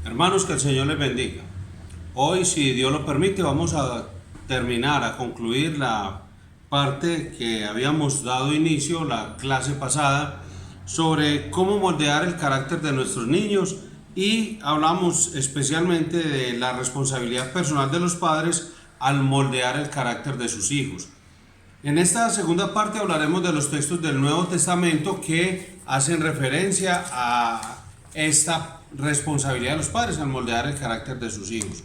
Hermanos, que el Señor les bendiga. Hoy, si Dios lo permite, vamos a concluir la parte que habíamos dado inicio, la clase pasada, sobre cómo moldear el carácter de nuestros niños, y hablamos especialmente de la responsabilidad personal de los padres al moldear el carácter de sus hijos. En esta segunda parte hablaremos de los textos del Nuevo Testamento que hacen referencia a esta responsabilidad de los padres al moldear el carácter de sus hijos.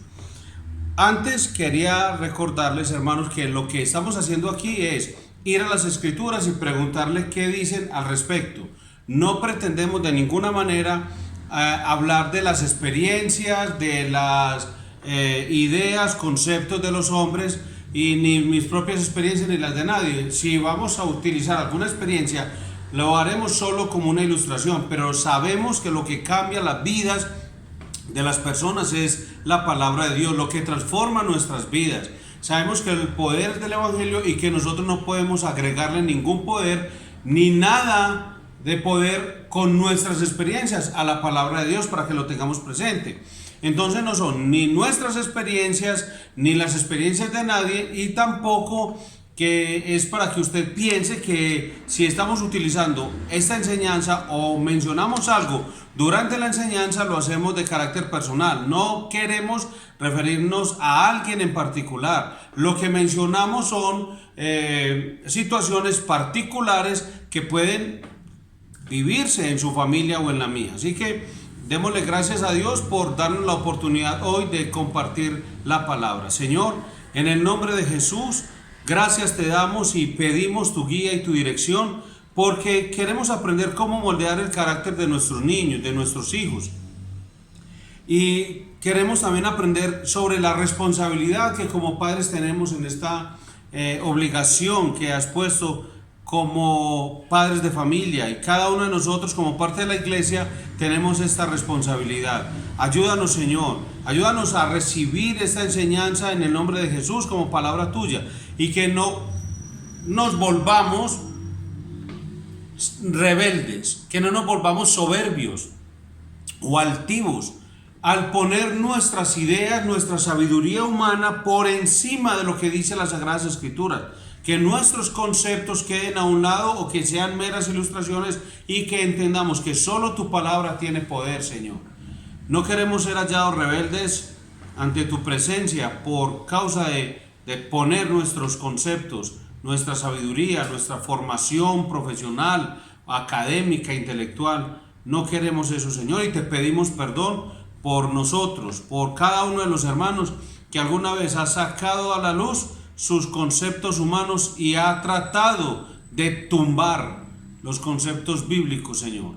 Antes quería recordarles, hermanos, que lo que estamos haciendo aquí es ir a las Escrituras y preguntarle qué dicen al respecto. No pretendemos de ninguna manera hablar de las experiencias, de las ideas, conceptos de los hombres, y ni mis propias experiencias ni las de nadie. Si vamos a utilizar alguna experiencia, lo haremos solo como una ilustración, pero sabemos que lo que cambia las vidas de las personas es la palabra de Dios, lo que transforma nuestras vidas. Sabemos que el poder es del Evangelio y que nosotros no podemos agregarle ningún poder ni nada de poder con nuestras experiencias a la palabra de Dios para que lo tengamos presente. Entonces no son ni nuestras experiencias ni las experiencias de nadie, y tampoco que es para que usted piense que si estamos utilizando esta enseñanza o mencionamos algo durante la enseñanza lo hacemos de carácter personal. No queremos referirnos a alguien en particular. Lo que mencionamos son situaciones particulares que pueden vivirse en su familia o en la mía. Así que démosle gracias a Dios por darnos la oportunidad hoy de compartir la palabra. Señor, en el nombre de Jesús, gracias te damos y pedimos tu guía y tu dirección, porque queremos aprender cómo moldear el carácter de nuestros niños, de nuestros hijos. Y queremos también aprender sobre la responsabilidad que como padres tenemos en esta obligación que has puesto como padres de familia, y cada uno de nosotros como parte de la iglesia tenemos esta responsabilidad. Ayúdanos, Señor, ayúdanos a recibir esta enseñanza en el nombre de Jesús como palabra tuya, y que no nos volvamos rebeldes, que no nos volvamos soberbios o altivos al poner nuestras ideas, nuestra sabiduría humana por encima de lo que dice las Sagradas Escrituras. Que nuestros conceptos queden a un lado o que sean meras ilustraciones, y que entendamos que solo tu palabra tiene poder, Señor. No queremos ser hallados rebeldes ante tu presencia por causa de poner nuestros conceptos, nuestra sabiduría, nuestra formación profesional, académica, intelectual. No queremos eso, Señor, y te pedimos perdón por nosotros, por cada uno de los hermanos que alguna vez ha sacado a la luz sus conceptos humanos y ha tratado de tumbar los conceptos bíblicos, Señor.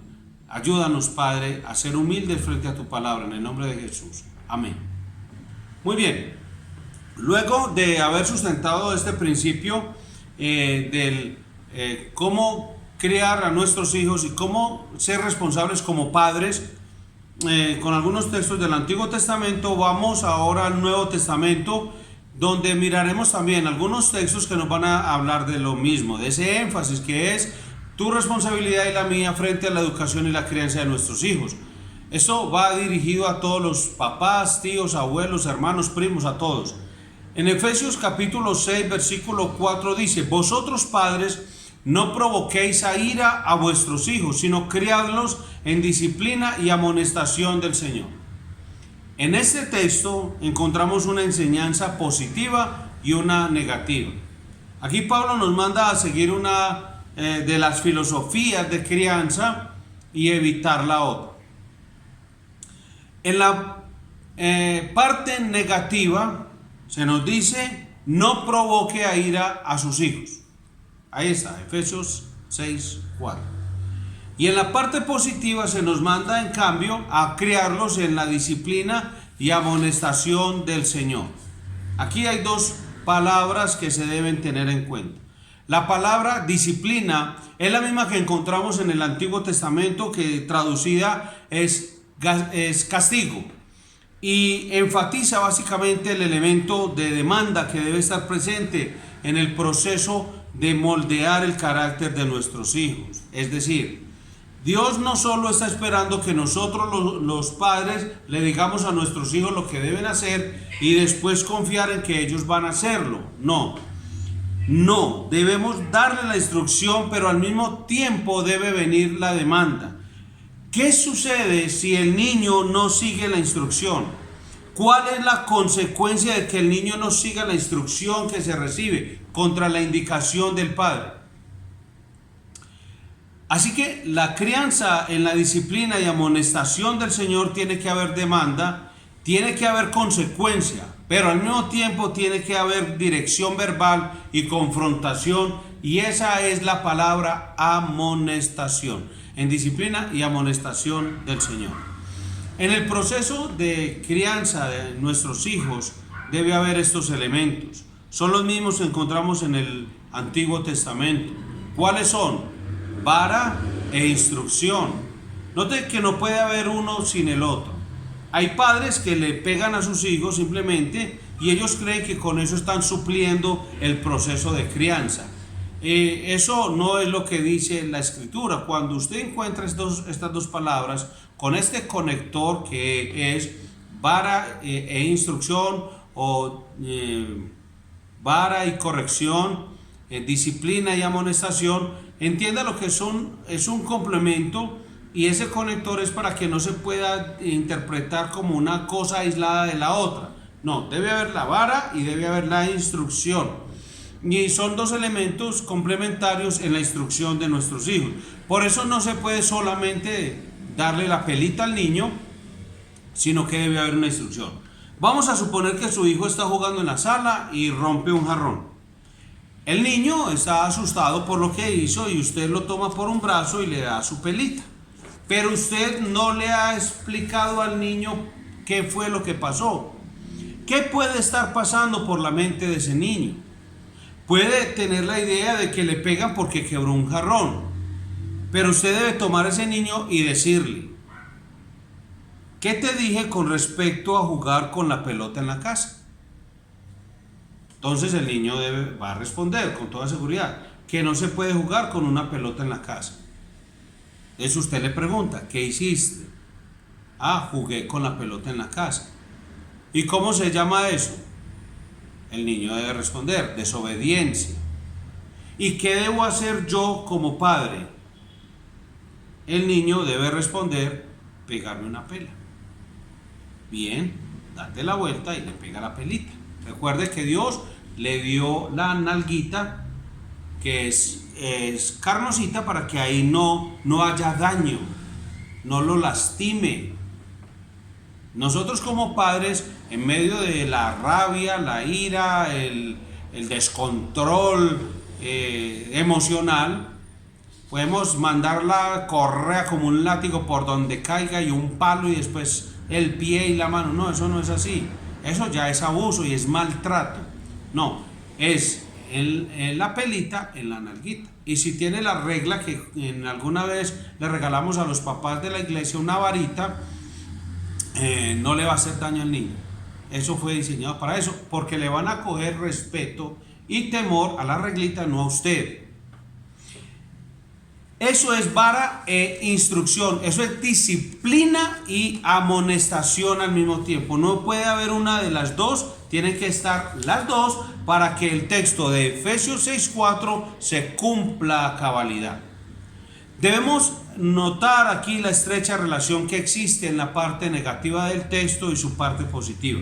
Ayúdanos, Padre, a ser humildes frente a tu palabra, en el nombre de Jesús. Amén. Muy bien. Luego de haber sustentado este principio del cómo criar a nuestros hijos y cómo ser responsables como padres, con algunos textos del Antiguo Testamento, vamos ahora al Nuevo Testamento, donde miraremos también algunos textos que nos van a hablar de lo mismo, de ese énfasis que es tu responsabilidad y la mía frente a la educación y la crianza de nuestros hijos. Esto va dirigido a todos los papás, tíos, abuelos, hermanos, primos, a todos. En Efesios capítulo 6, versículo 4 dice: vosotros padres, no provoquéis a ira a vuestros hijos, sino criadlos en disciplina y amonestación del Señor. En este texto encontramos una enseñanza positiva y una negativa. Aquí Pablo nos manda a seguir una de las filosofías de crianza y evitar la otra. En la parte negativa se nos dice: no provoque a ira a sus hijos. Ahí está, Efesios 6, 4. Y en la parte positiva se nos manda, en cambio, a criarlos en la disciplina y amonestación del Señor. Aquí hay dos palabras que se deben tener en cuenta. La palabra disciplina es la misma que encontramos en el Antiguo Testamento, que traducida es castigo, y enfatiza básicamente el elemento de demanda que debe estar presente en el proceso de moldear el carácter de nuestros hijos. Es decir, Dios no solo está esperando que nosotros los padres le digamos a nuestros hijos lo que deben hacer y después confiar en que ellos van a hacerlo. No, no, debemos darle la instrucción, pero al mismo tiempo debe venir la demanda. ¿Qué sucede si el niño no sigue la instrucción? ¿Cuál es la consecuencia de que el niño no siga la instrucción que se recibe contra la indicación del padre? Así que la crianza en la disciplina y amonestación del Señor tiene que haber demanda, tiene que haber consecuencia, pero al mismo tiempo tiene que haber dirección verbal y confrontación, y esa es la palabra amonestación, en disciplina y amonestación del Señor. En el proceso de crianza de nuestros hijos debe haber estos elementos. Son los mismos que encontramos en el Antiguo Testamento. ¿Cuáles son? Vara e instrucción. Note que no puede haber uno sin el otro. Hay padres que le pegan a sus hijos simplemente y ellos creen que con eso están supliendo el proceso de crianza. Eso no es lo que dice la Escritura. Cuando usted encuentra estas dos palabras con este conector que es vara e instrucción, o vara y corrección, disciplina y amonestación, entienda lo que es un complemento, y ese conector es para que no se pueda interpretar como una cosa aislada de la otra. No, debe haber la vara y debe haber la instrucción. Y son dos elementos complementarios en la instrucción de nuestros hijos. Por eso no se puede solamente darle la pelita al niño, sino que debe haber una instrucción. Vamos a suponer que su hijo está jugando en la sala y rompe un jarrón. El niño está asustado por lo que hizo y usted lo toma por un brazo y le da su pelita. Pero usted no le ha explicado al niño qué fue lo que pasó. ¿Qué puede estar pasando por la mente de ese niño? Puede tener la idea de que le pegan porque quebró un jarrón. Pero usted debe tomar a ese niño y decirle: ¿qué te dije con respecto a jugar con la pelota en la casa? Entonces el niño va a responder con toda seguridad que no se puede jugar con una pelota en la casa. Entonces usted le pregunta: ¿qué hiciste? Ah, jugué con la pelota en la casa. ¿Y cómo se llama eso? El niño debe responder: desobediencia. ¿Y qué debo hacer yo como padre? El niño debe responder: pegarme una pela. Bien, date la vuelta y le pega la pelita. Recuerde que Dios le dio la nalguita, que es carnosita, para que ahí no haya daño, no lo lastime. Nosotros como padres, en medio de la rabia, la ira, el descontrol emocional, podemos mandarla correa como un látigo por donde caiga, y un palo y después el pie y la mano. No, eso no es así. Eso ya es abuso y es maltrato. No, es la pelita en la nalguita. Y si tiene la regla que alguna vez le regalamos a los papás de la iglesia, una varita, no le va a hacer daño al niño. Eso fue diseñado para eso, porque le van a coger respeto y temor a la reglita, no a usted. Eso es vara e instrucción, eso es disciplina y amonestación al mismo tiempo. No puede haber una de las dos, tienen que estar las dos para que el texto de Efesios 6:4 se cumpla a cabalidad. Debemos notar aquí la estrecha relación que existe en la parte negativa del texto y su parte positiva.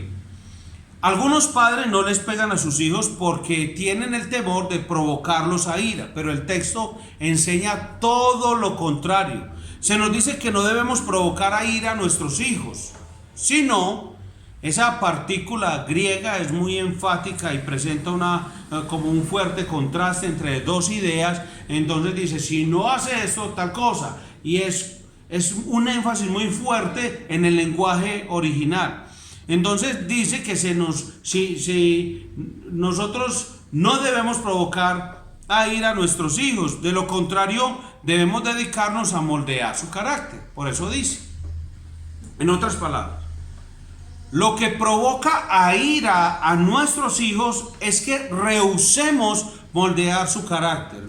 Algunos padres no les pegan a sus hijos porque tienen el temor de provocarlos a ira, pero el texto enseña todo lo contrario. Se nos dice que no debemos provocar a ira a nuestros hijos, sino esa partícula griega es muy enfática y presenta como un fuerte contraste entre dos ideas. Entonces dice: si no hace esto, tal cosa, y es un énfasis muy fuerte en el lenguaje original. Entonces dice que si nosotros no debemos provocar a ira a nuestros hijos, de lo contrario debemos dedicarnos a moldear su carácter. Por eso dice, en otras palabras, lo que provoca a ira a nuestros hijos es que rehusemos moldear su carácter.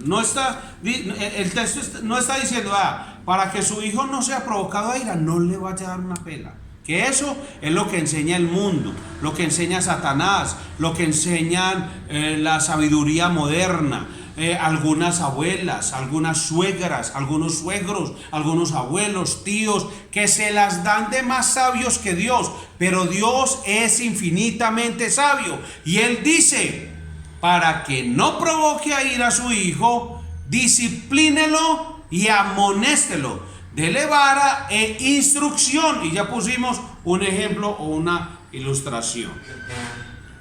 El texto no está diciendo: para que su hijo no sea provocado a ira, no le vaya a dar una pela. Que eso es lo que enseña el mundo, lo que enseña Satanás, lo que enseñan la sabiduría moderna. Algunas abuelas, algunas suegras, algunos suegros, algunos abuelos, tíos, que se las dan de más sabios que Dios. Pero Dios es infinitamente sabio. Y Él dice, para que no provoque a ira a su hijo, disciplínelo y amonéstelo. Dele vara e instrucción. Y ya pusimos un ejemplo o una ilustración.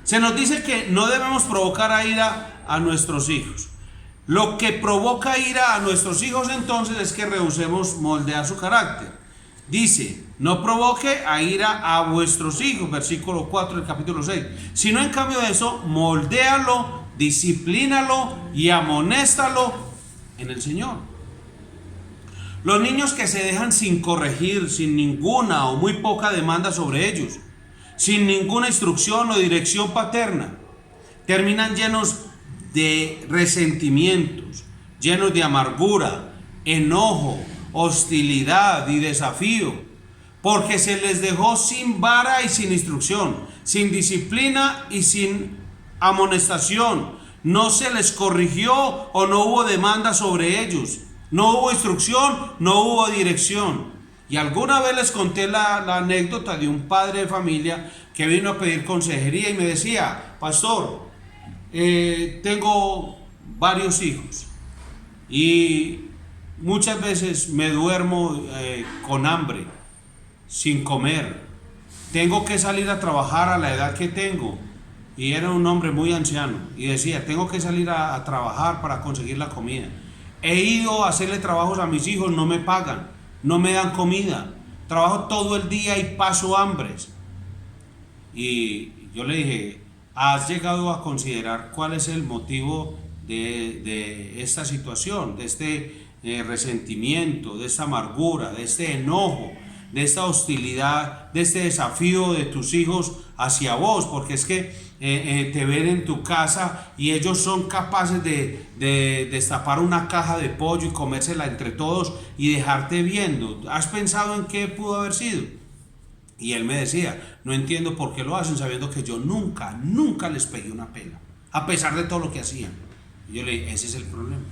Se nos dice que no debemos provocar a ira a nuestros hijos. Lo que provoca ira a nuestros hijos entonces es que rehusemos moldear su carácter. Dice, no provoque a ira a vuestros hijos, versículo 4 del capítulo 6. Sino en cambio de eso, moldéalo, disciplínalo y amonéstalo en el Señor. Los niños que se dejan sin corregir, sin ninguna o muy poca demanda sobre ellos, sin ninguna instrucción o dirección paterna, terminan llenos de resentimientos, llenos de amargura, enojo, hostilidad y desafío, porque se les dejó sin vara y sin instrucción, sin disciplina y sin amonestación. No se les corrigió o no hubo demanda sobre ellos, no hubo instrucción, no hubo dirección. Y alguna vez les conté la anécdota de un padre de familia que vino a pedir consejería y me decía, pastor, tengo varios hijos y muchas veces me duermo con hambre, sin comer. Tengo que salir a trabajar a la edad que tengo. Y era un hombre muy anciano y decía, tengo que salir a trabajar para conseguir la comida. He ido a hacerle trabajos a mis hijos, no me pagan, no me dan comida. Trabajo todo el día y paso hambres. Y yo le dije, ¿has llegado a considerar cuál es el motivo de esta situación, de este resentimiento, de esta amargura, de este enojo, de esta hostilidad, de este desafío de tus hijos hacia vos? Porque es que te ven en tu casa y ellos son capaces de destapar una caja de pollo y comérsela entre todos y dejarte viendo. ¿Has pensado en qué pudo haber sido? Y él me decía, no entiendo por qué lo hacen sabiendo que yo nunca les pegué una pela, a pesar de todo lo que hacían. Y yo le dije, ese es el problema.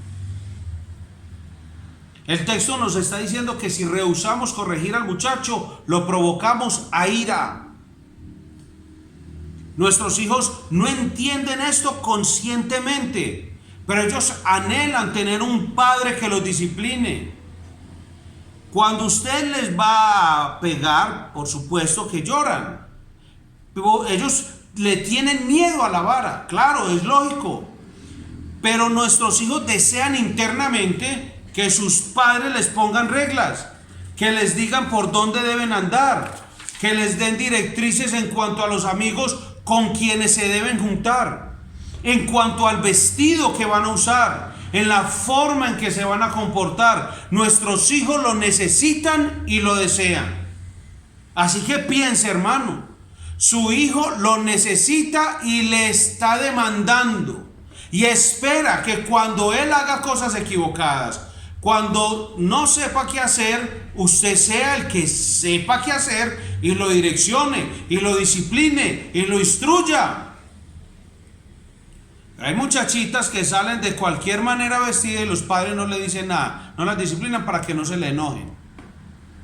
El texto nos está diciendo que si rehusamos corregir al muchacho, lo provocamos a ira. Nuestros hijos no entienden esto conscientemente, pero ellos anhelan tener un padre que los discipline. Cuando usted les va a pegar, por supuesto que lloran. Pero ellos le tienen miedo a la vara, claro, es lógico. Pero nuestros hijos desean internamente que sus padres les pongan reglas, que les digan por dónde deben andar, que les den directrices en cuanto a los amigos con quienes se deben juntar, en cuanto al vestido que van a usar, en la forma en que se van a comportar. Nuestros hijos lo necesitan y lo desean. Así que piense, hermano, su hijo lo necesita y le está demandando y espera que cuando él haga cosas equivocadas, cuando no sepa qué hacer, usted sea el que sepa qué hacer y lo direccione y lo discipline y lo instruya. Hay muchachitas que salen de cualquier manera vestidas y los padres no le dicen nada, no las disciplinan para que no se le enojen.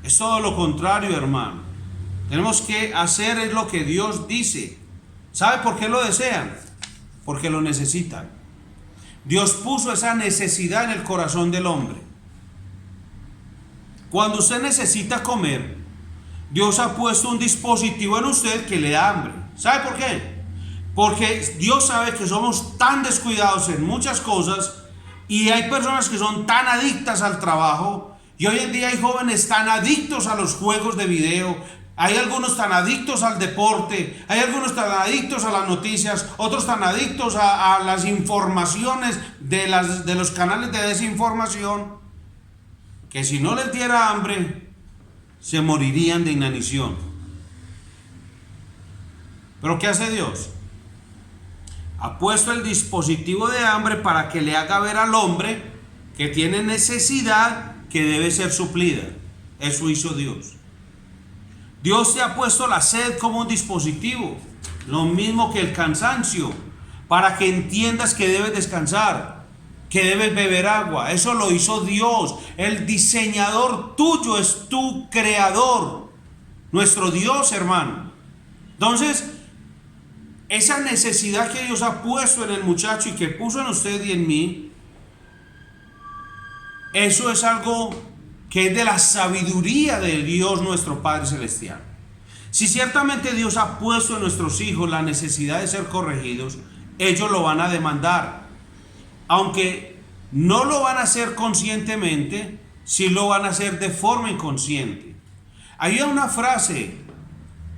Es todo lo contrario, hermano. Tenemos que hacer es lo que Dios dice. ¿Sabe por qué lo desean? Porque lo necesitan. Dios puso esa necesidad en el corazón del hombre. Cuando usted necesita comer, Dios ha puesto un dispositivo en usted que le da hambre. ¿Sabe por qué? Porque Dios sabe que somos tan descuidados en muchas cosas y hay personas que son tan adictas al trabajo, y hoy en día hay jóvenes tan adictos a los juegos de video, hay algunos tan adictos al deporte, hay algunos tan adictos a las noticias, otros tan adictos a las informaciones de los canales de desinformación, que si no les diera hambre se morirían de inanición. Pero ¿qué hace Dios? Ha puesto el dispositivo de hambre para que le haga ver al hombre que tiene necesidad que debe ser suplida. Eso hizo Dios. Dios te ha puesto la sed como un dispositivo, lo mismo que el cansancio, para que entiendas que debes descansar, que debes beber agua. Eso lo hizo Dios. El diseñador tuyo es tu creador, nuestro Dios, hermano. Entonces, esa necesidad que Dios ha puesto en el muchacho y que puso en usted y en mí, eso es algo que es de la sabiduría de Dios nuestro Padre Celestial. Si ciertamente Dios ha puesto en nuestros hijos la necesidad de ser corregidos, ellos lo van a demandar. Aunque no lo van a hacer conscientemente, sí lo van a hacer de forma inconsciente. Había una frase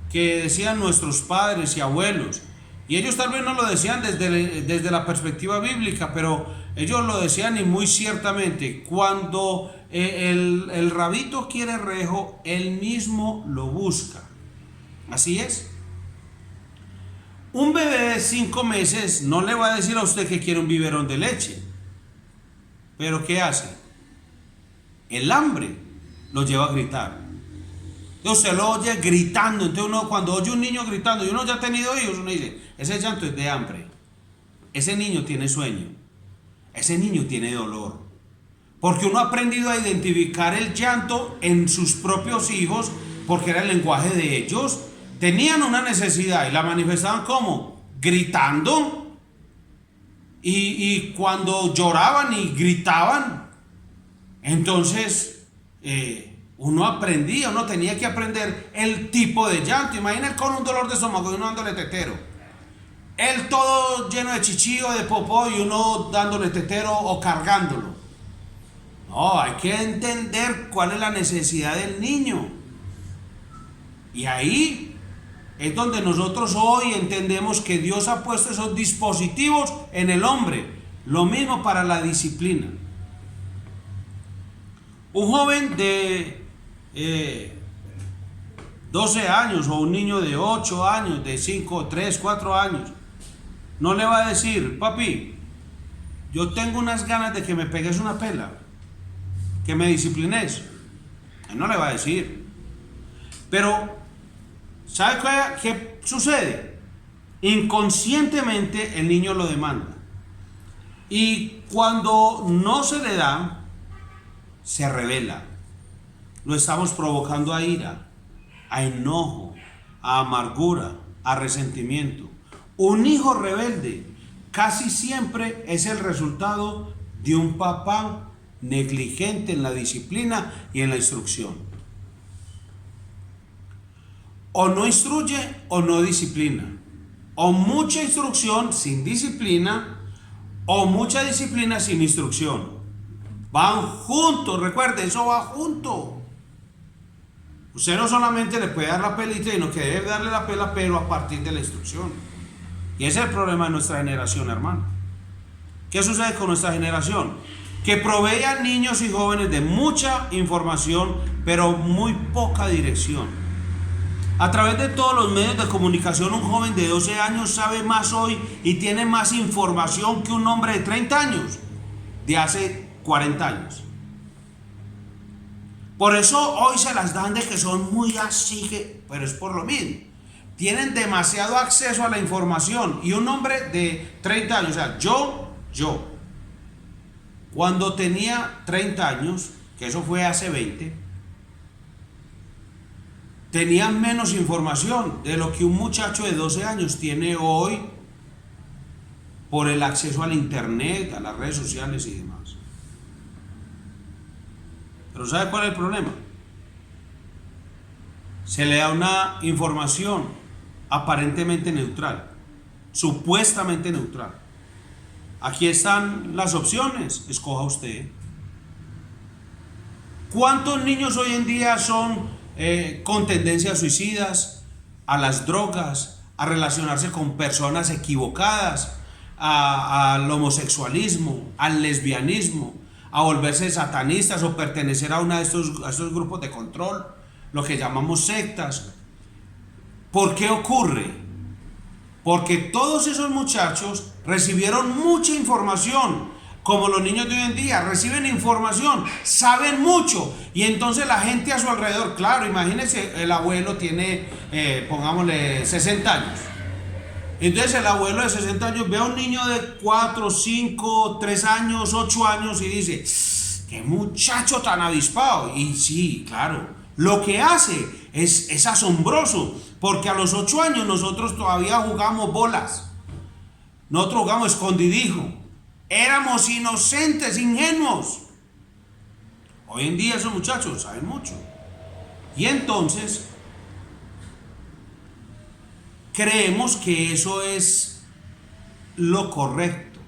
que decían nuestros padres y abuelos, y ellos tal vez no lo decían desde la perspectiva bíblica, pero ellos lo decían y muy ciertamente: cuando el rabito quiere rejo, él mismo lo busca. Así es. Un bebé de 5 meses no le va a decir a usted que quiere un biberón de leche. Pero ¿qué hace? El hambre lo lleva a gritar. Usted lo oye gritando. Entonces uno, cuando oye un niño gritando, y uno ya ha tenido hijos, uno dice: ese llanto es de hambre. Ese niño tiene sueño. Ese niño tiene dolor. Porque uno ha aprendido a identificar el llanto en sus propios hijos, porque era el lenguaje de ellos. Tenían una necesidad y la manifestaban ¿cómo? Gritando. Y cuando lloraban y gritaban, entonces uno aprendía, uno tenía que aprender el tipo de llanto. Imagina con un dolor de estómago y uno dándole tetero. Él todo lleno de chichillo, de popó, y uno dándole tetero o cargándolo. No, hay que entender cuál es la necesidad del niño. Y ahí es donde nosotros hoy entendemos que Dios ha puesto esos dispositivos en el hombre. Lo mismo para la disciplina. Un joven de 12 años o un niño de 8 años, de 5, 3, 4 años, no le va a decir: papi, yo tengo unas ganas de que me pegues una pela, que me disciplines. Él no le va a decir. Pero ¿sabe qué sucede? Inconscientemente el niño lo demanda. Y cuando no se le da, se revela. Lo estamos provocando a ira, a enojo, a amargura, a resentimiento. Un hijo rebelde casi siempre es el resultado de un papá negligente en la disciplina y en la instrucción. O no instruye o no disciplina. O mucha instrucción sin disciplina, o mucha disciplina sin instrucción. Van juntos, recuerde, eso va junto. Usted no solamente le puede dar la pelita, sino que debe darle la pela, pero a partir de la instrucción. Y ese es el problema de nuestra generación, hermano. ¿Qué sucede con nuestra generación? Que provee a niños y jóvenes de mucha información, pero muy poca dirección. A través de todos los medios de comunicación, un joven de 12 años sabe más hoy y tiene más información que un hombre de 30 años de hace 40 años. Por eso hoy se las dan de que son muy así, pero es por lo mismo. Tienen demasiado acceso a la información. Y un hombre de 30 años, o sea, yo, cuando tenía 30 años, que eso fue hace 20, tenía menos información de lo que un muchacho de 12 años tiene hoy por el acceso al internet, a las redes sociales y demás. Pero ¿sabe cuál es el problema? Se le da una información aparentemente neutral, supuestamente neutral. Aquí están las opciones, escoja usted. ¿Cuántos niños hoy en día son con tendencias suicidas, a las drogas, a relacionarse con personas equivocadas, al homosexualismo, al lesbianismo, a volverse satanistas o pertenecer a uno de estos grupos de control, lo que llamamos sectas? ¿Por qué ocurre? Porque todos esos muchachos recibieron mucha información como los niños de hoy en día, reciben información, saben mucho, y entonces la gente a su alrededor, claro, imagínense, el abuelo tiene, pongámosle, 60 años. Entonces el abuelo de 60 años ve a un niño de 4, 5, 3 años, 8 años y dice, qué muchacho tan avispado. Y sí, claro, lo que hace es asombroso, porque a los 8 años nosotros todavía jugamos bolas, nosotros jugamos escondidijo, éramos inocentes, ingenuos. Hoy en día esos muchachos saben mucho. Y entonces creemos que eso es lo correcto.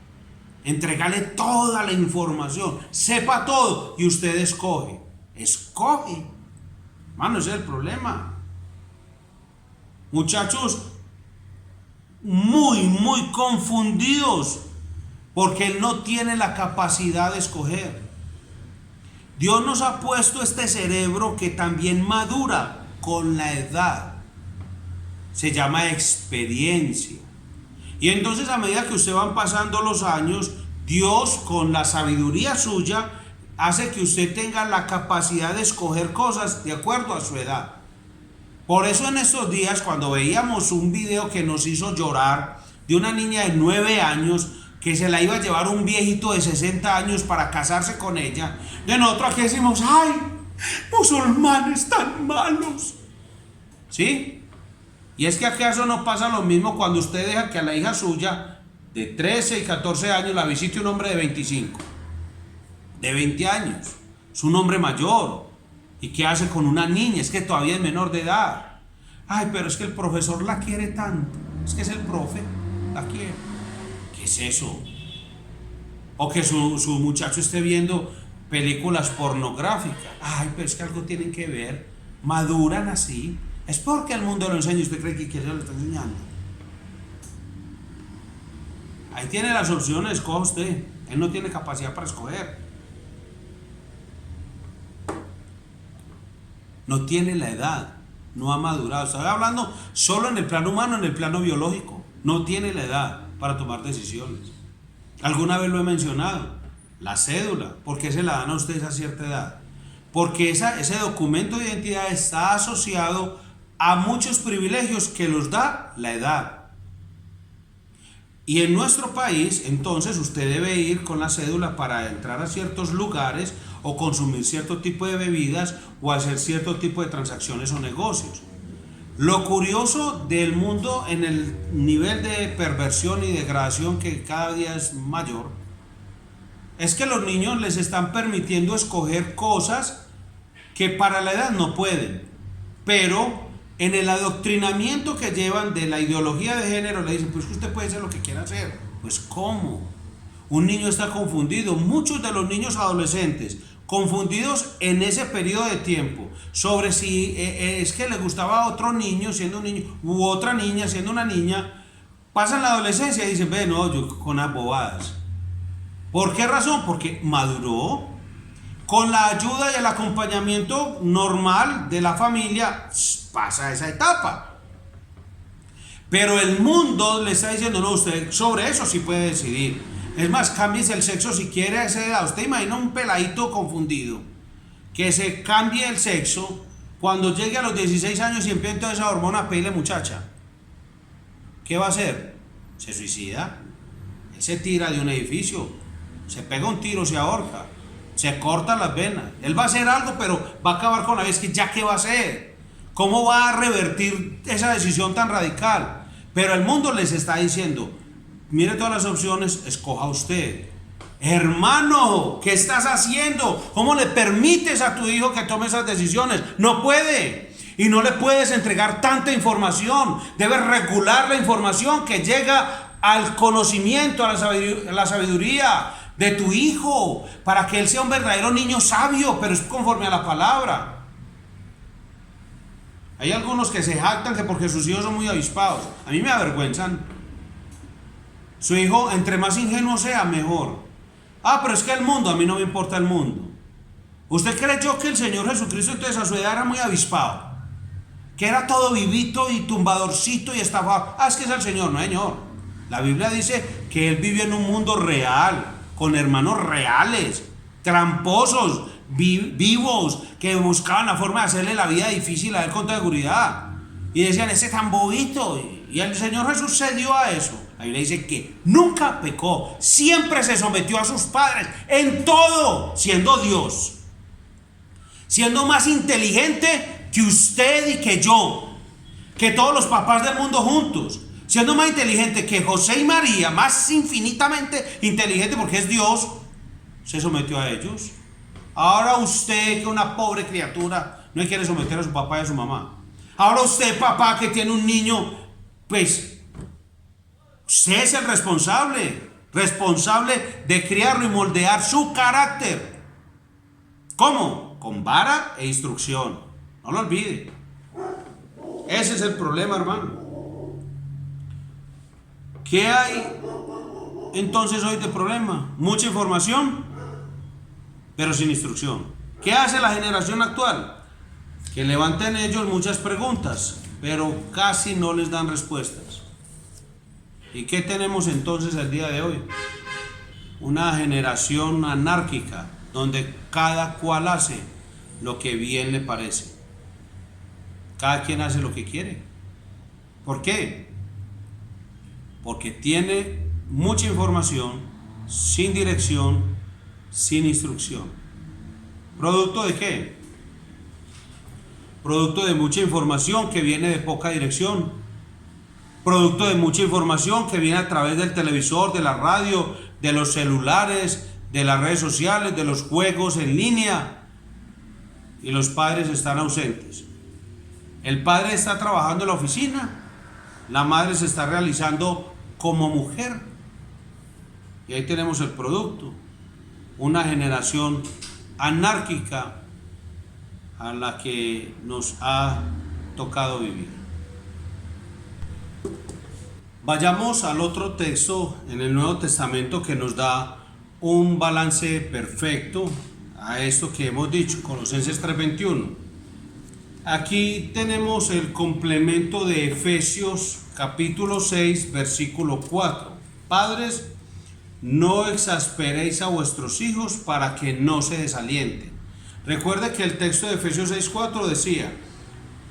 Entregarle toda la información, sepa todo, y usted escoge. Escoge. Mano, ese es el problema. Muchachos muy confundidos, porque él no tiene la capacidad de escoger. Dios nos ha puesto este cerebro que también madura con la edad. Se llama experiencia. Y entonces, a medida que usted van pasando los años, Dios, con la sabiduría suya, hace que usted tenga la capacidad de escoger cosas de acuerdo a su edad. Por eso en estos días, cuando veíamos un video que nos hizo llorar de una niña de 9 años que se la iba a llevar un viejito de 60 años para casarse con ella, de nosotros aquí decimos, ¡ay, musulmanes tan malos! ¿Sí? Y es que acaso no pasa lo mismo cuando usted deja que a la hija suya de 13 y 14 años la visite un hombre de 25, de 20 años, es un hombre mayor. ¿Y qué hace con una niña? Es que todavía es menor de edad. Ay, pero es que el profesor la quiere tanto. Es que es el profe, la quiere. ¿Qué es eso? O que su muchacho esté viendo películas pornográficas. Ay, pero es que algo tienen que ver. Maduran así. Es porque el mundo lo enseña y usted cree que se lo está enseñando. Ahí tiene las opciones, escoja usted. Él no tiene capacidad para escoger. No tiene la edad, no ha madurado. Estoy hablando solo en el plano humano, en el plano biológico. No tiene la edad para tomar decisiones. Alguna vez lo he mencionado. La cédula, ¿por qué se la dan a ustedes a cierta edad? Porque ese documento de identidad está asociado a muchos privilegios que los da la edad. Y en nuestro país, entonces, usted debe ir con la cédula para entrar a ciertos lugares o consumir cierto tipo de bebidas o hacer cierto tipo de transacciones o negocios. Lo curioso del mundo en el nivel de perversión y degradación que cada día es mayor, es que los niños les están permitiendo escoger cosas que para la edad no pueden, pero en el adoctrinamiento que llevan de la ideología de género le dicen, pues que usted puede hacer lo que quiera hacer. Pues ¿cómo? Un niño está confundido. Muchos de los niños adolescentes confundidos en ese periodo de tiempo sobre si es que le gustaba a otro niño siendo un niño u otra niña siendo una niña, pasan la adolescencia y dicen, ve, no, yo con las bobadas. ¿Por qué razón? Porque maduró. Con la ayuda y el acompañamiento normal de la familia pasa esa etapa. Pero el mundo le está diciendo, no, usted sobre eso sí puede decidir. Es más, cámbiese el sexo si quiere a esa edad. Usted imagina un peladito confundido que se cambie el sexo cuando llegue a los 16 años y empiece toda esa hormona a pedirle muchacha. ¿Qué va a hacer? Se suicida. Él se tira de un edificio, se pega un tiro, se ahorca, se corta las venas. Él va a hacer algo, pero va a acabar con la vez que ya qué va a hacer. ¿Cómo va a revertir esa decisión tan radical? Pero el mundo les está diciendo, mire todas las opciones, escoja usted. Hermano, ¿qué estás haciendo? ¿Cómo le permites a tu hijo que tome esas decisiones? No puede. Y no le puedes entregar tanta información. Debes regular la información que llega al conocimiento, a la sabiduría de tu hijo, para que él sea un verdadero niño sabio, pero es conforme a la palabra. Hay algunos que se jactan que porque sus hijos son muy avispados. A mí me avergüenzan. Su hijo, entre más ingenuo sea, mejor. Ah, pero es que el mundo, a mí no me importa el mundo. ¿Usted creyó que el Señor Jesucristo entonces a su edad era muy avispado? Que era todo vivito y tumbadorcito y estafado. Ah, es que es el Señor. No, señor. La Biblia dice que Él vive en un mundo real. con hermanos reales, tramposos, vivos, que buscaban la forma de hacerle la vida difícil a él con seguridad. Y decían, ese tan bobito. Y el Señor Jesús se dio a eso. Ahí le dice que nunca pecó, siempre se sometió a sus padres en todo, siendo Dios, siendo más inteligente que usted y que yo, que todos los papás del mundo juntos, siendo más inteligente que José y María, más infinitamente inteligente porque es Dios, se sometió a ellos. Ahora usted, que una pobre criatura, no quiere someter a su papá y a su mamá. Ahora usted, papá, que tiene un niño, pues usted es el responsable de criarlo y moldear su carácter. ¿Cómo? Con vara e instrucción. No lo olvide. Ese es el problema, hermano. ¿Qué hay entonces hoy de problema? Mucha información, pero sin instrucción. ¿Qué hace la generación actual? Que levanten ellos muchas preguntas, pero casi no les dan respuestas. ¿Y qué tenemos entonces el día de hoy? Una generación anárquica, donde cada cual hace lo que bien le parece. Cada quien hace lo que quiere. ¿Por qué? Porque tiene mucha información, sin dirección, sin instrucción. ¿Producto de qué? Producto de mucha información que viene de poca dirección. Producto de mucha información que viene a través del televisor, de la radio, de los celulares, de las redes sociales, de los juegos en línea. Y los padres están ausentes. El padre está trabajando en la oficina. La madre se está realizando como mujer. Y ahí tenemos el producto. Una generación anárquica a la que nos ha tocado vivir. Vayamos al otro texto en el Nuevo Testamento que nos da un balance perfecto a esto que hemos dicho, Colosenses 3:21. Aquí tenemos el complemento de Efesios capítulo 6, versículo 4. Padres, no exasperéis a vuestros hijos para que no se desalienten. Recuerde que el texto de Efesios 6:4 decía,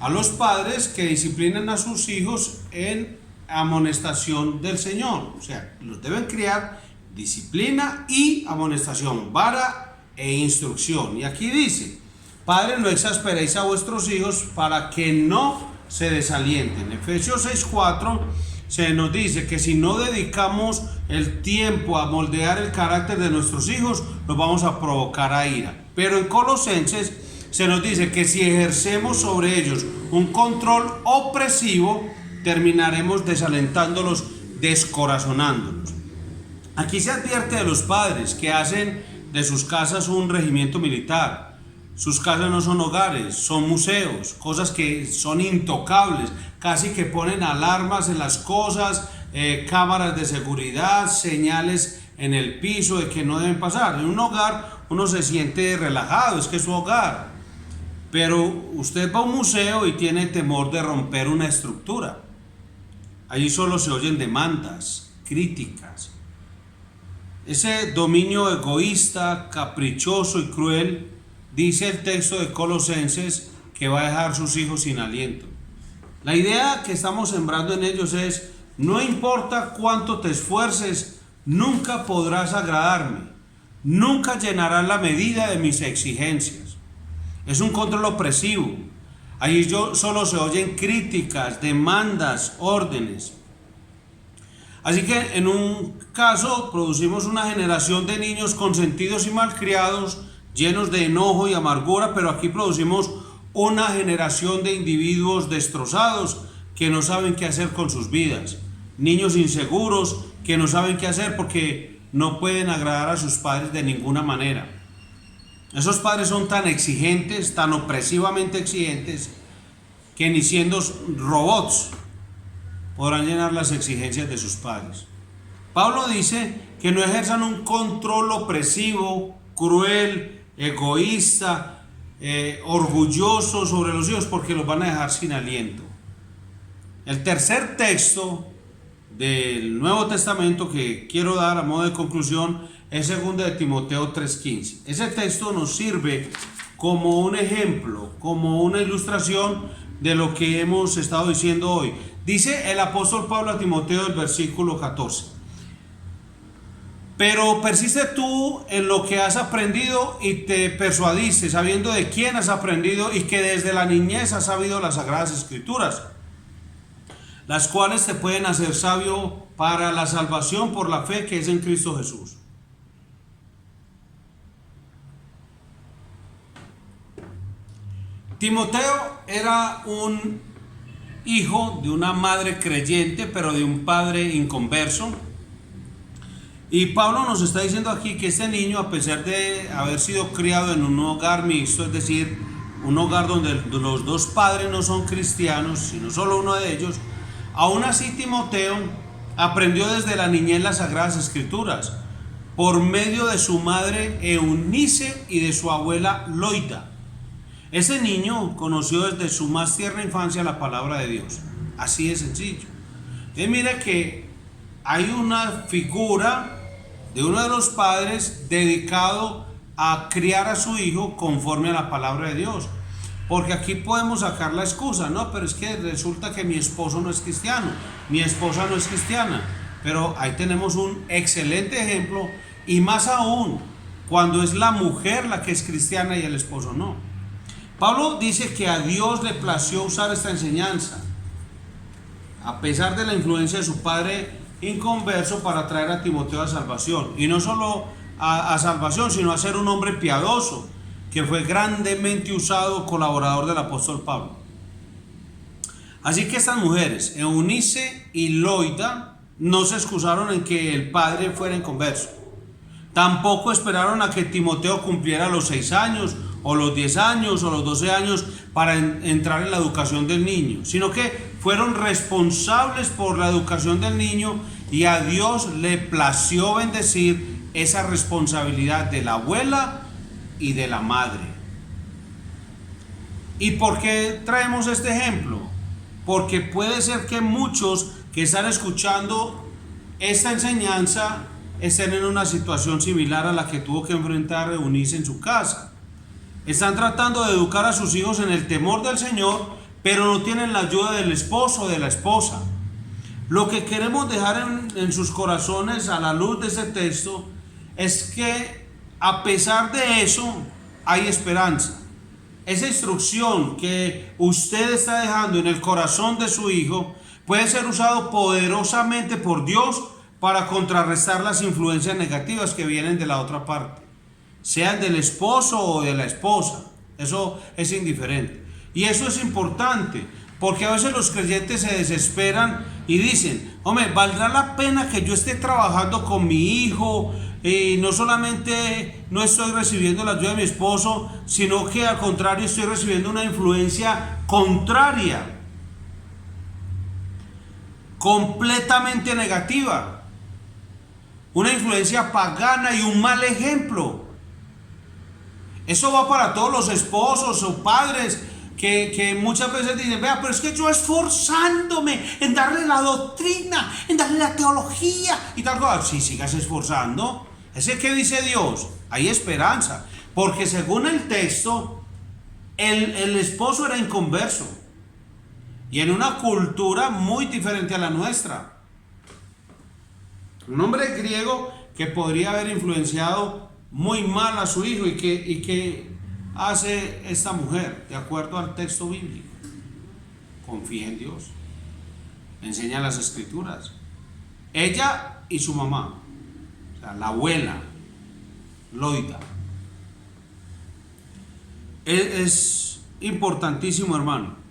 a los padres que disciplinen a sus hijos en amonestación del Señor. O sea, los deben criar disciplina y amonestación, vara e instrucción. Y aquí dice, padres, no exasperéis a vuestros hijos para que no se desalienten. Efesios 6:4 se nos dice que si no dedicamos el tiempo a moldear el carácter de nuestros hijos, los vamos a provocar a ira. Pero en Colosenses se nos dice que si ejercemos sobre ellos un control opresivo, terminaremos desalentándolos, descorazonándolos. Aquí se advierte de los padres que hacen de sus casas un regimiento militar. Sus casas no son hogares, son museos, cosas que son intocables, casi que ponen alarmas en las cosas, cámaras de seguridad, señales en el piso de que no deben pasar. En un hogar uno se siente relajado, es que es su hogar. Pero usted va a un museo y tiene temor de romper una estructura. Allí solo se oyen demandas, críticas. Ese dominio egoísta, caprichoso y cruel, dice el texto de Colosenses, que va a dejar sus hijos sin aliento. La idea que estamos sembrando en ellos es, no importa cuánto te esfuerces, nunca podrás agradarme, nunca llenarás la medida de mis exigencias. Es un control opresivo. Allí solo se oyen críticas, demandas, órdenes. Así que en un caso producimos una generación de niños consentidos y malcriados, llenos de enojo y amargura, pero aquí producimos una generación de individuos destrozados que no saben qué hacer con sus vidas. Niños inseguros que no saben qué hacer porque no pueden agradar a sus padres de ninguna manera. Esos padres son tan exigentes, tan opresivamente exigentes, que ni siendo robots podrán llenar las exigencias de sus padres. Pablo dice que no ejerzan un control opresivo, cruel, egoísta, orgulloso sobre los hijos, porque los van a dejar sin aliento. El tercer texto del Nuevo Testamento que quiero dar a modo de conclusión es 2 de Timoteo 3:15. Ese texto nos sirve como un ejemplo, como una ilustración de lo que hemos estado diciendo hoy. Dice el apóstol Pablo a Timoteo, el versículo 14: pero persiste tú en lo que has aprendido y te persuadiste, sabiendo de quién has aprendido y que desde la niñez has sabido las sagradas escrituras, las cuales te pueden hacer sabio para la salvación por la fe que es en Cristo Jesús. Timoteo era un hijo de una madre creyente, pero de un padre inconverso. Y Pablo nos está diciendo aquí que este niño, a pesar de haber sido criado en un hogar mixto, es decir, un hogar donde los dos padres no son cristianos, sino solo uno de ellos, aún así Timoteo aprendió desde la niñez las sagradas escrituras por medio de su madre Eunice y de su abuela Loida. Ese niño conoció desde su más tierna infancia la palabra de Dios. Así de sencillo. Y mira que hay una figura de uno de los padres dedicado a criar a su hijo conforme a la palabra de Dios. Porque aquí podemos sacar la excusa, no, pero es que resulta que mi esposo no es cristiano, mi esposa no es cristiana. Pero ahí tenemos un excelente ejemplo, y más aún cuando es la mujer la que es cristiana y el esposo no. Pablo dice que a Dios le plació usar esta enseñanza, a pesar de la influencia de su padre inconverso, para traer a Timoteo a salvación. Y no solo a salvación, sino a ser un hombre piadoso, que fue grandemente usado, colaborador del apóstol Pablo. Así que estas mujeres, Eunice y Loida, no se excusaron en que el padre fuera inconverso. Tampoco esperaron a que Timoteo cumpliera los 6 años, o los 10 años, o los 12 años para entrar en la educación del niño, sino que fueron responsables por la educación del niño, y a Dios le plació bendecir esa responsabilidad de la abuela y de la madre. ¿Y por qué traemos este ejemplo? Porque puede ser que muchos que están escuchando esta enseñanza estén en una situación similar a la que tuvo que enfrentar Eunice en su casa. Están tratando de educar a sus hijos en el temor del Señor, pero no tienen la ayuda del esposo o de la esposa. Lo que queremos dejar en sus corazones a la luz de este texto es que a pesar de eso hay esperanza. Esa instrucción que usted está dejando en el corazón de su hijo puede ser usado poderosamente por Dios para contrarrestar las influencias negativas que vienen de la otra parte, sean del esposo o de la esposa. Eso es indiferente. Y eso es importante, porque a veces los creyentes se desesperan y dicen: hombre, ¿valdrá la pena que yo esté trabajando con mi hijo? Y no solamente no estoy recibiendo la ayuda de mi esposo, sino que al contrario estoy recibiendo una influencia contraria, completamente negativa, una influencia pagana y un mal ejemplo. Eso va para todos los esposos o padres que muchas veces dicen: vea, pero es que yo esforzándome en darle la doctrina, en darle la teología y tal cosa. Si sigas esforzando, ese que dice Dios, hay esperanza, porque según el texto, el esposo era inconverso y en una cultura muy diferente a la nuestra. Un hombre griego que podría haber influenciado muy mal a su hijo. ¿Y que hace esta mujer de acuerdo al texto bíblico? Confía en Dios, enseña las escrituras. Ella y su mamá, o sea, la abuela Loida. Es importantísimo, hermano,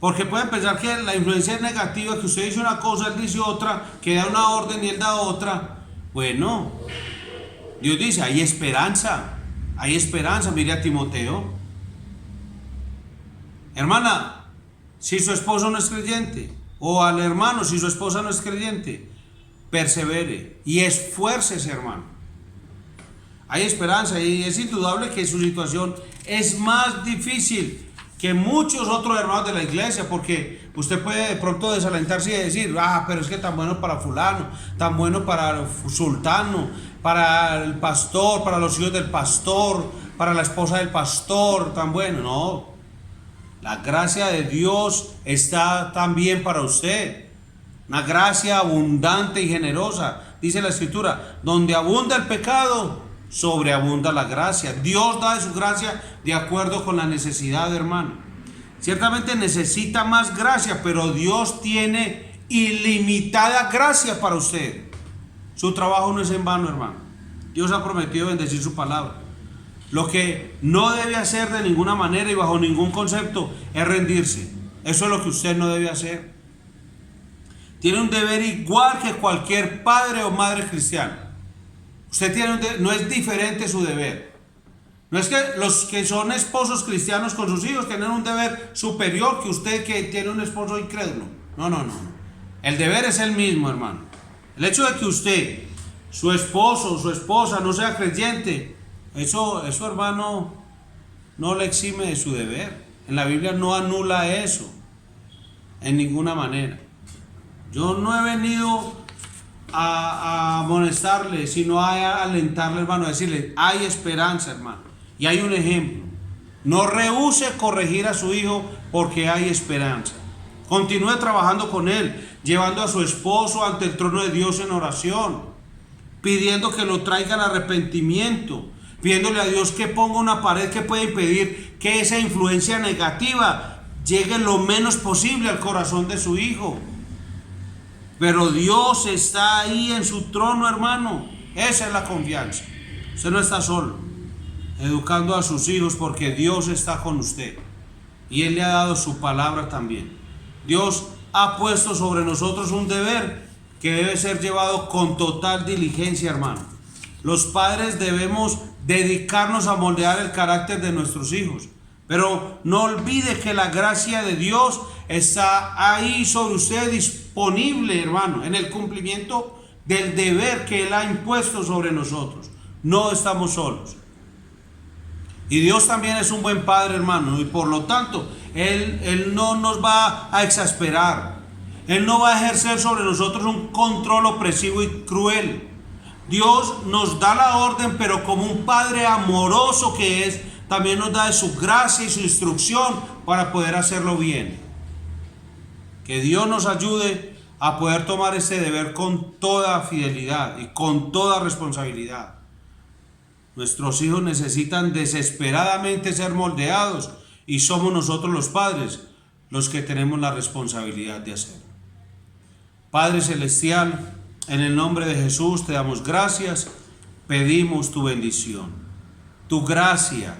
porque pueden pensar que la influencia es negativa, que usted dice una cosa, él dice otra, que da una orden y él da otra. Bueno, Dios dice: hay esperanza, hay esperanza. Mire a Timoteo. Hermana, si su esposo no es creyente, o al hermano, si su esposa no es creyente, persevere y esfuércese, hermano. Hay esperanza, y es indudable que su situación es más difícil que muchos otros hermanos de la iglesia, porque usted puede de pronto desalentarse y decir, pero es que tan bueno para fulano, tan bueno para sultano, para el pastor, para los hijos del pastor, para la esposa del pastor, tan bueno. No, la gracia de Dios está también para usted, una gracia abundante y generosa. Dice la escritura, donde abunda el pecado, sobreabunda la gracia. Dios da de su gracia de acuerdo con la necesidad, hermano. Ciertamente necesita más gracia, pero Dios tiene ilimitada gracia para usted. Su trabajo no es en vano, hermano. Dios ha prometido bendecir su palabra. Lo que no debe hacer de ninguna manera y bajo ningún concepto es rendirse. Eso es lo que usted no debe hacer. Tiene un deber igual que cualquier padre o madre cristiano. Usted tiene un deber, no es diferente su deber. No es que los que son esposos cristianos con sus hijos tienen un deber superior que usted que tiene un esposo incrédulo. No. El deber es el mismo, hermano. El hecho de que usted, su esposo o su esposa no sea creyente, eso, hermano, no le exime de su deber. En la Biblia no anula eso en ninguna manera. Yo no he venido a amonestarle, sino a alentarle, hermano, a decirle, hay esperanza, hermano, y hay un ejemplo. No rehúse corregir a su hijo porque hay esperanza. Continúe trabajando con él, llevando a su esposo ante el trono de Dios en oración, pidiendo que lo traiga al arrepentimiento, pidiéndole a Dios que ponga una pared que pueda impedir que esa influencia negativa llegue lo menos posible al corazón de su hijo. Pero Dios está ahí en su trono, hermano. Esa es la confianza. Usted no está solo, educando a sus hijos, porque Dios está con usted. Y Él le ha dado su palabra también. Dios ha puesto sobre nosotros un deber que debe ser llevado con total diligencia, hermano. Los padres debemos dedicarnos a moldear el carácter de nuestros hijos. Pero no olvide que la gracia de Dios está ahí sobre usted disponible, hermano, en el cumplimiento del deber que Él ha impuesto sobre nosotros. No estamos solos. Y Dios también es un buen padre, hermano, y por lo tanto, Él no nos va a exasperar. Él no va a ejercer sobre nosotros un control opresivo y cruel. Dios nos da la orden, pero como un padre amoroso que es, también nos da de su gracia y su instrucción para poder hacerlo bien. Que Dios nos ayude a poder tomar este deber con toda fidelidad y con toda responsabilidad. Nuestros hijos necesitan desesperadamente ser moldeados y somos nosotros los padres los que tenemos la responsabilidad de hacerlo. Padre Celestial, en el nombre de Jesús te damos gracias, pedimos tu bendición, tu gracia,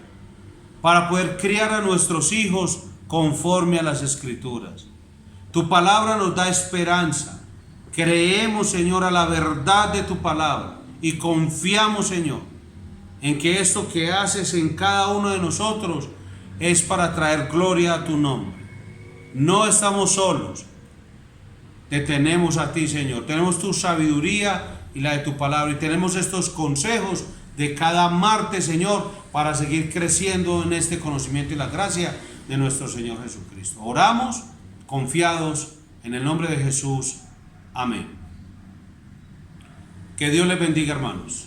para poder criar a nuestros hijos conforme a las Escrituras. Tu palabra nos da esperanza. Creemos, Señor, a la verdad de tu palabra y confiamos, Señor, en que esto que haces en cada uno de nosotros es para traer gloria a tu nombre. No estamos solos. Te tenemos a ti, Señor. Tenemos tu sabiduría y la de tu palabra. Y tenemos estos consejos de cada martes, Señor, para seguir creciendo en este conocimiento y la gracia de nuestro Señor Jesucristo. Oramos confiados en el nombre de Jesús. Amén. Que Dios les bendiga, hermanos.